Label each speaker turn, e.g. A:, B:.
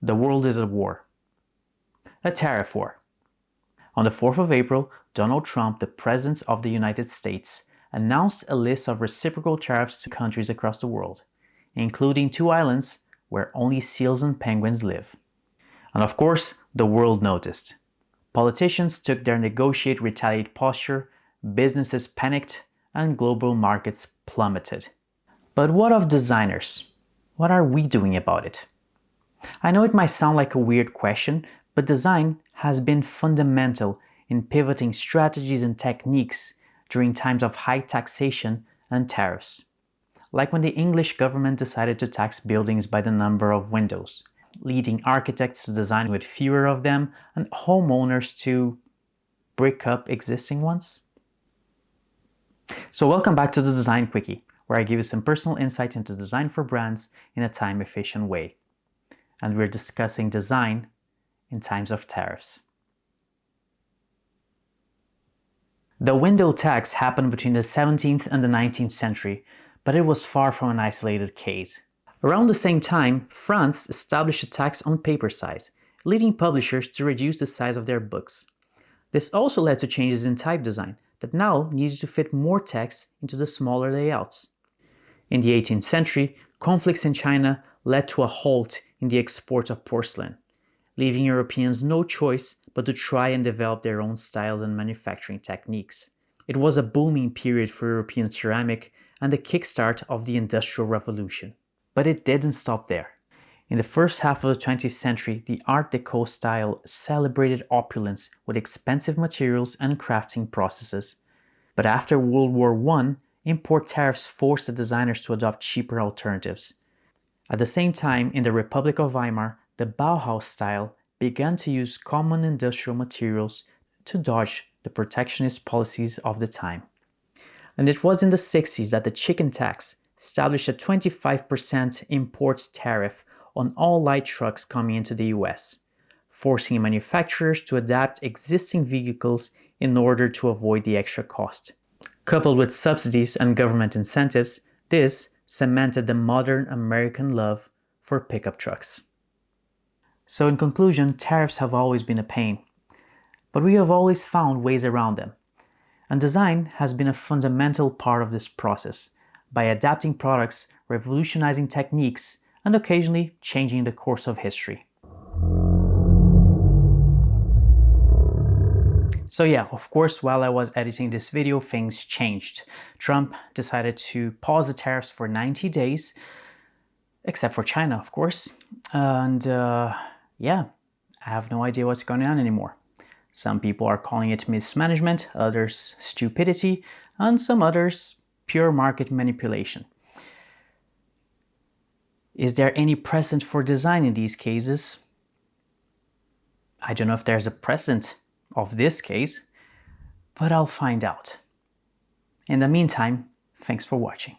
A: The world is at war. A tariff war. On the 4th of April, Donald Trump, the President of the United States, announced a list of reciprocal tariffs to countries across the world, including 2 islands where only seals and penguins live. And of course, the world noticed. Politicians took their negotiate-retaliate posture, businesses panicked, and global markets plummeted. But what of designers? What are we doing about it? I know it might sound like a weird question, but design has been fundamental in pivoting strategies and techniques during times of high taxation and tariffs. Like when the English government decided to tax buildings by the number of windows, leading architects to design with fewer of them and homeowners to brick up existing ones. So welcome back to the Design Quickie, where I give you some personal insight into design for brands in a time-efficient way. And we're discussing design in times of tariffs. The window tax happened between the 17th and the 19th century, but it was far from an isolated case. Around the same time, France established a tax on paper size, leading publishers to reduce the size of their books. This also led to changes in type design that now needed to fit more text into the smaller layouts. In the 18th century, conflicts in China led to a halt in the export of porcelain, leaving Europeans no choice but to try and develop their own styles and manufacturing techniques. It was a booming period for European ceramic and the kickstart of the Industrial Revolution. But it didn't stop there. In the first half of the 20th century, the Art Deco style celebrated opulence with expensive materials and crafting processes. But after World War I, import tariffs forced the designers to adopt cheaper alternatives. At the same time, in the Republic of Weimar, the Bauhaus style began to use common industrial materials to dodge the protectionist policies of the time. And it was in the 60s that the chicken tax established a 25% import tariff on all light trucks coming into the US, forcing manufacturers to adapt existing vehicles in order to avoid the extra cost. Coupled with subsidies and government incentives, this cemented the modern American love for pickup trucks. So in conclusion, tariffs have always been a pain, but we have always found ways around them. And design has been a fundamental part of this process, by adapting products, revolutionizing techniques, and occasionally changing the course of history. So yeah, of course, while I was editing this video, things changed. Trump decided to pause the tariffs for 90 days, except for China, of course. And yeah, I have no idea what's going on anymore. Some people are calling it mismanagement, others stupidity, and some others pure market manipulation. Is there any precedent for design in these cases? I don't know if there's a precedent of this case, but I'll find out. In the meantime, thanks for watching.